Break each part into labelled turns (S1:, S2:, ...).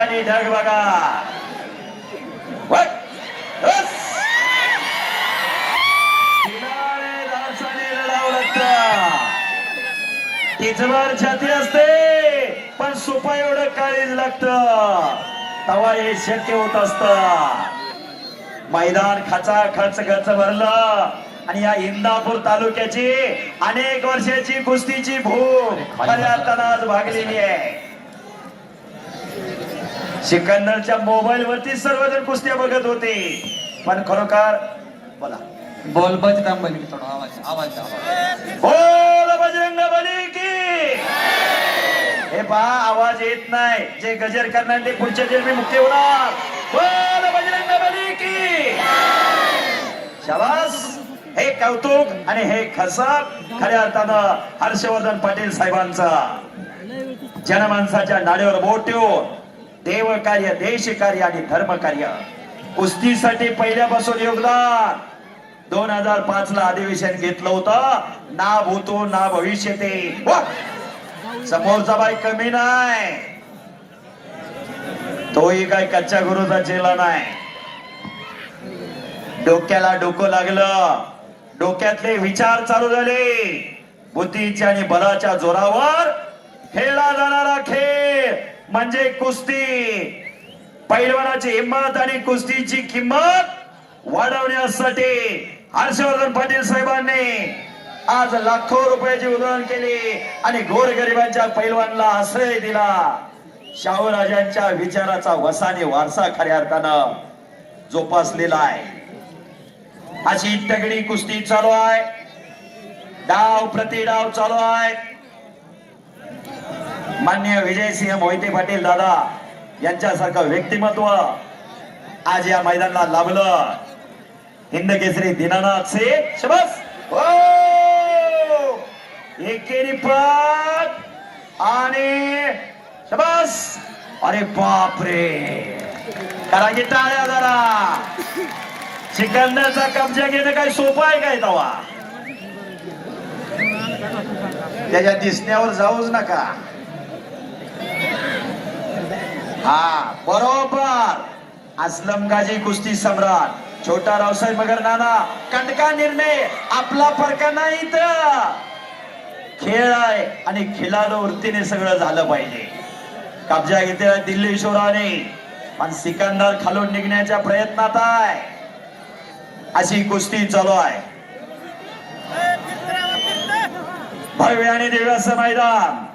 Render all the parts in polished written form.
S1: आणि ढग बघा. तिचवर छाती असते पण सोपा एवढं काळीज लागत तवा हे शक्य होत असत. मैदान खचा खच गच भरलं आणि या इंदापूर तालुक्याची अनेक वर्षाची कुस्तीची भूक खऱ्या अर्थानं भागलेली आहे. सिकंदरच्या मोबाईल वरती सर्वजण कुस्त्या बघत होते पण खरोखर बोला
S2: बोल बजरंग बली थोडा आवाज आवाज आवाज
S1: बोल बजरंग बली की. हे पहा आवाज येत नाही जे गजर करणार ते पुढच्या जन्मी मुक्ती होणार. बोल बजरंग बली की. शाबास. हे कौतुक आणि हे खरसाप खऱ्या अर्थानं हर्षवर्धन पाटील साहेबांचा जनमानसाच्या नाड्यावर बोट ठेवून देव कार्य देश कार्य आणि धर्म कार्य कुस्तीसाठी पहिल्यापासून योगदान. 2005 ला अधिवेशन घेतलं होतं. ना भूतो ना भविष्य ते समोरचा बाई कमी नाही तोही काय कच्च्या गुरुचा चेला नाही. डोक्याला डोकं लागलं डोक्यातले विचार चालू झाले. बुद्धीच्या आणि बलाच्या जोरावर खेळला जाणारा खेळ म्हणजे कुस्ती. पैलवानाची हिंमत आणि कुस्तीची किंमत वाढवण्यासाठी हर्षवर्धन पाटील साहेबांनी आज लाखो रुपयाची उधळण केली आणि गोरगरिबांच्या पैलवानला आश्रय दिला. शाहूराजांच्या विचाराचा वसाने वारसा खऱ्या अर्थानं जोपासलेला आहे. अशी तगडी कुस्ती चालू आहे. डाव प्रति डाव चालू आहे. मान्य विजयसिंह मोहिते पाटील दादा यांच्यासारखं व्यक्तिमत्व आज या मैदानाला लाभलं. हिंद केसरी दीनानाथ से शबास. एकेरी पाठ आणि शबास. अरे बापरे करा की टाळ्या जरा. सिकंदरचा कब्जा घेणं काय सोपं आहे काय तवा. त्याच्या दिसण्यावर जाऊच नका. हा बरोबर. असलम गाजी कुस्ती सम्राट छोटा रावसाहेब मगर नाना कंटका निर्णय आपला फरका नाही तर खेळ आहे आणि खिलाडू वृत्तीने सगळं झालं पाहिजे. कब्जा घेतलेला दिल्ली शोराने पण सिकंदर खालून निघण्याच्या प्रयत्नात आहे. अशी कुस्ती चालू आहे. भव्य आणि दिव्य असं मैदान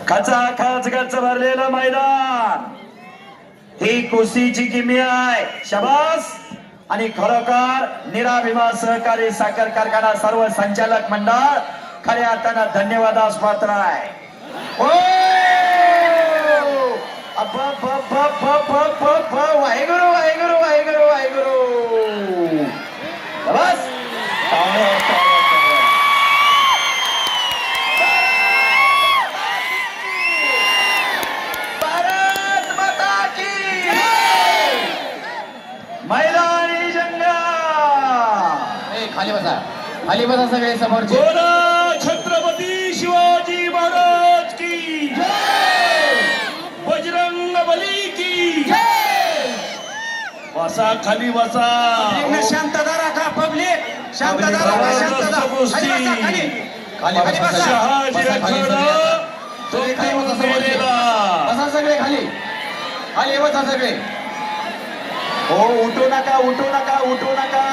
S1: खचाखच गच्च भरलेलं मैदान. ही कुस्तीची किमी आहे. शबास. आणि खरोखर निराभिमान सहकारी साखर कारखाना सर्व संचालक मंडळ खऱ्या अर्थानं धन्यवादास पात्र आहे. वाहेगुरु वाहेगुरु वाहेगुरु वाहेगुरु. शबास. मैदानी जंगा.
S2: खाली बसा सगळे समोरचे.
S1: छत्रपती शिवाजी महाराज की बजरंग बली की. बसा खाली बसा.
S2: शांतता राखा पब्लिक. शांतता राखा. शांतता. बसा सगळे खाली. खाली बसा सगळे.
S1: हो उठू नका उठू नका उठू नका.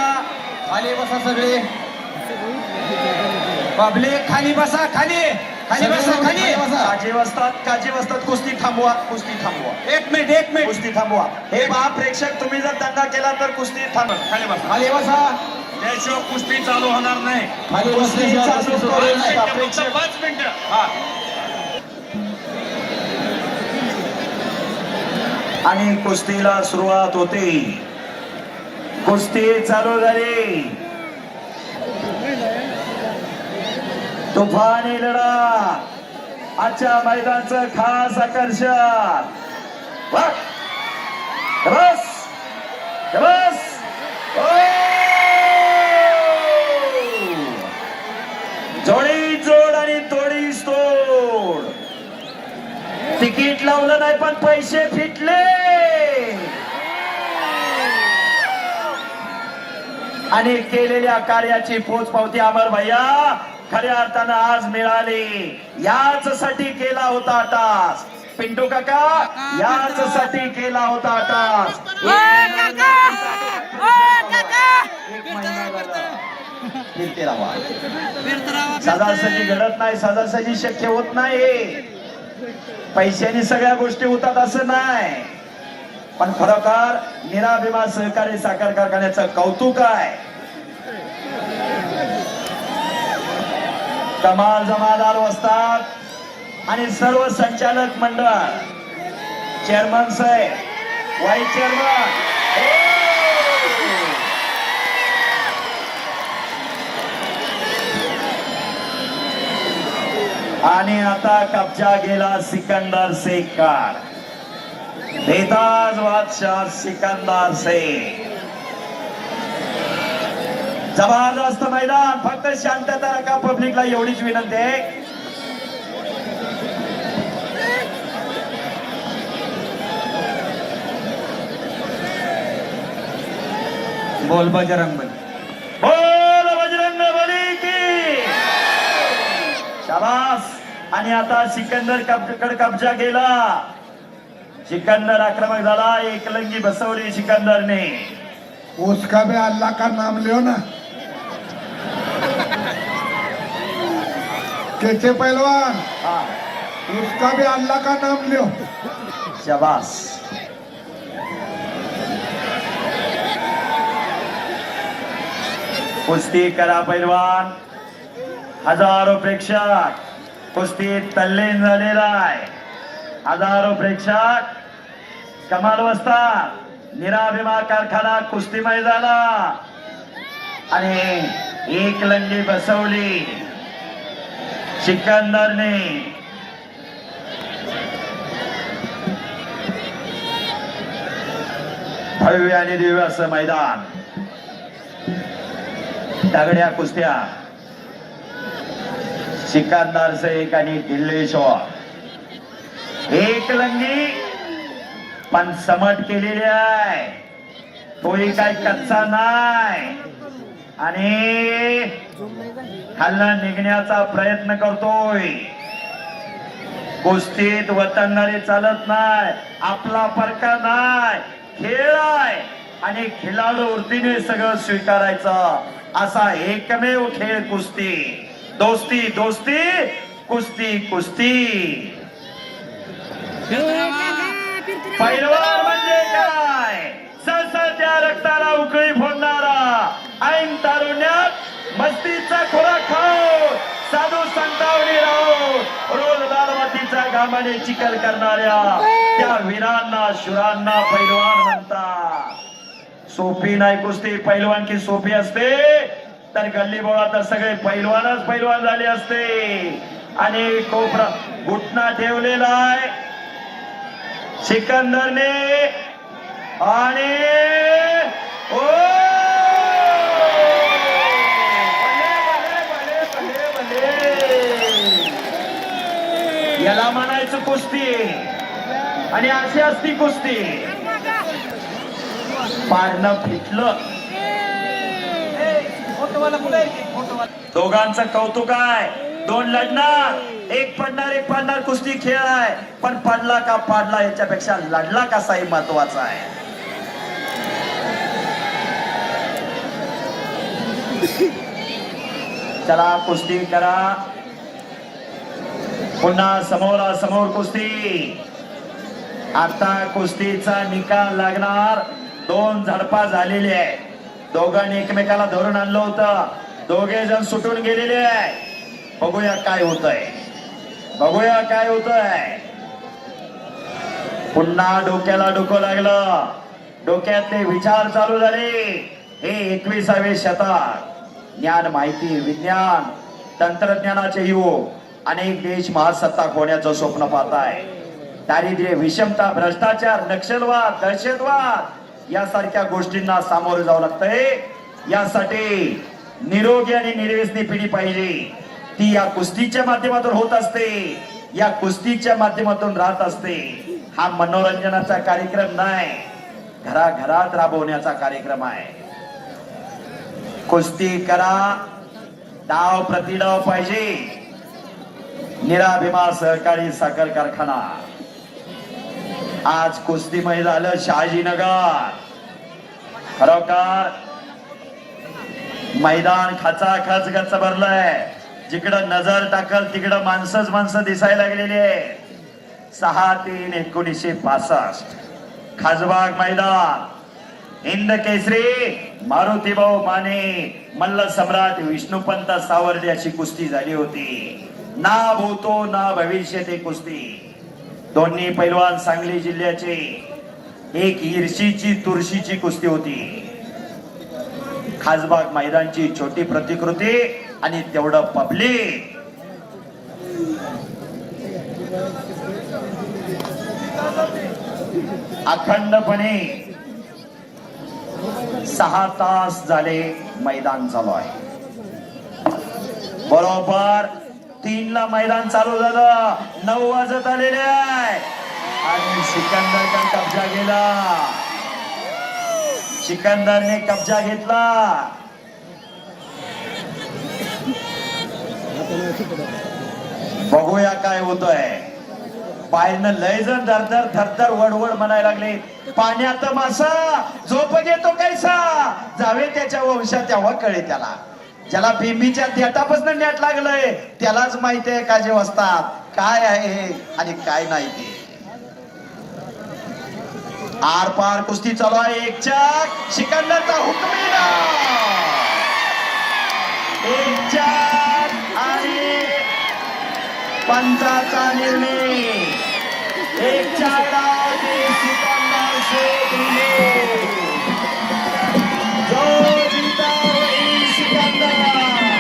S2: खाली बसा सगळे. पब्लिक खाली बसा. खाली खाली बसा. खाली
S1: काजी वस्तात कुस्ती थांबवा. कुस्ती थांबवा.
S2: एक मिनिट
S1: कुस्ती थांबवा. हे पहा प्रेक्षक तुम्ही जर दंगा केला तर कुस्ती थांबवा.
S2: खाली बसा. खाली बसा.
S1: त्याशिवाय कुस्ती चालू होणार नाही.
S2: खाली
S1: कुस्ती चालू करू नका.
S2: बसण्याशिवाय 5 मिनिटं.
S1: आणि कुस्तीला सुरुवात होते. कुस्ती चालू झाली. तुफानी लढा आजच्या मैदानाचं खास आकर्षण. बस बस. जोडी जोड आणि तोडीस तोड. तिकीट पीठ लावलं नाही पण पैसे फिटले. आणि केलेल्या कार्याची पोचपावती अमर भैया खऱ्या अर्थानं आज मिळाली. याच साठी केला होता टास पिंटू काका, याच साठी केला होता टास. एक महिना झाला फिरते राहा. सहजासहजी घडत नाही, सहजासहजी शक्य होत नाही. पैशाने सगळ्या गोष्टी होतात असं नाही. पण खरोखर निराभिमान सहकारी साखर कारखान्याचं कौतुक आहे. कमाल जमादार असतात आणि सर्व संचालक मंडळ, चेअरमन साहेब, व्हाईस चेअरमन, आणि आता कब्जा गेला सिकंदर शेखकर. बेताज बादशाह सिकंदर शेख. जबरदस्त मैदान. फक्त शांतता राखा पब्लिकला एवढीच विनंती आहे.
S2: बोल बजरंग बली.
S1: बोल बजरंग बली की शाबास. आणि आता सिकंदर कडे कब्जा गेला. सिकंदर आक्रमक झाला. एकलंगी बसवली सिकंदरने.
S3: उसका भी अल्लाह का नाम लियो ना. कैसे पहलवान,
S1: हा
S3: उसका भी अल्लाह का नाम लियो.
S1: शाबास. कुस्ती करा पैलवान. हजारो प्रेक्षक कुस्तीत तल्लीन झालेला आहे. हजारो प्रेक्षक कमाल बसतात. निराभिमान कारखाना कुस्ती मैदाना आणि एक लंगी बसवली सिकंदरने. भव्य आणि दिव्य असं मैदान. दगड्या कुस्त्या सिकंदर शेख आणि दिल्लेश्वर. एक लंगी पण समट केलेली आहे. तोही काय कच्चा नाही आणि खालना निघण्याचा प्रयत्न करतोय. कुस्तीत वतनदारी चालत नाही. आपला फरका नाही. खेळ आहे आणि खिलाडू वृत्तीने सगळं स्वीकारायचं असा एकमेव खेळ कुस्ती. दोस्ती दोस्ती, कुस्ती कुस्ती. पैलवान म्हणजे काय? सळसळत्या रक्ताला उकळी फोडणारा, ऐन तारुण्यात मस्तीचा खोराक खाऊ, साधू संतावणी राहू, रोज दारवातीचा घामाने चिखल करणाऱ्या त्या वीरांना शूरांना पैलवान म्हणतात. सोपी नाही कुस्ती. पैलवान की सोपी असते तर गल्ली बोळात सगळे पैलवानच पैलवान झाले असते. आणि कोपरा घुटना ठेवलेला आहे सिकंदरने आणि ओ याला म्हणायचं कुस्ती आणि अशी असती कुस्ती. पारणं फिटलं. दोघांचं कौतुक आहे. दोन लढणार, एक पडणार कुस्ती खेळ आहे. पण पडला का पाडला याच्यापेक्षा लढला कसाही महत्वाचा आहे. चला कुस्ती करा. पुन्हा समोरासमोर कुस्ती. आता कुस्तीचा निकाल लागणार. दोन झडपा झालेले आहे. दोघांनी एकमेकाला धरून आणलं होतं. दोघे जण सुटून गेलेले आहे. बघूया काय होतंय. बघूया काय होतंय. पुन्हा डोक्याला डोकं लागलं. डोक्यातले विचार चालू झाले. हे 21वे शतक. ज्ञान, माहिती, विज्ञान, तंत्रज्ञानाचे युग. अनेक देश महासत्ताक होण्याचं स्वप्न पाहत आहे. दारिद्र्य, विषमता, भ्रष्टाचार, नक्षलवाद, दहशतवाद यासारख्या गोष्टींना सामोरे जावं लागतंय. यासाठी निरोगी आणि निर्व्यसनी पिढी पाहिजे. ती या कुस्तीच्या माध्यमातून होत असते. या कुस्तीच्या माध्यमातून राहत असते. हा मनोरंजनाचा कार्यक्रम नाही, घराघरात राबवण्याचा कार्यक्रम आहे. कुस्ती करा, डाव प्रतिडाव पाहिजे. निराभिमा सहकारी साखर कारखाना आज कुस्तीमय झालं शहाजीनगर. खरोखर मैदान खचाखच गच्च भरलंय. जिकडं नजर टाकल तिकडं माणसंच माणसं दिसायला लागलेली आहे. 6-3-1965 खासबाग मैदान. हिंद केसरी मारुतीभाऊ माने मल्ल सम्राट विष्णुपंत सावर्डे अशी कुस्ती झाली होती. ना भूतो ना भविष्य ते कुस्ती. दोन्ही पैलवान सांगली जिल्ह्याचे. एक ईर्षीची तुळशीची कुस्ती होती. खासबाग मैदानची छोटी प्रतिकृती आणि तेवढं पब्लिक. अखंडपणे 6 तास झाले मैदान चालू आहे. बरोबर 3 ला मैदान चालू झालं. 9 वाजत आलेले आहे आणि सिकंदरने कब्जा केला. सिकंदरने कब्जा घेतला. बघूया काय होतंय. पायनं लय जण धरधर थरथर वडवड म्हणायला लागले. पाण्यात मासा झोप घेतो कैसा, जावे त्याच्या वंशात तेव्हा कळे त्याला. ज्याला बिंबीच्या देठापासून नेट लागलंय त्यालाच माहिती आहे काजे वसतात काय आहे आणि काय नाही ते. आर पार कुस्ती चालू आहे. एक चाक सिकंदरचा हुकमीला. एक चाक आणि पंचाचा निर्णय. एक चाक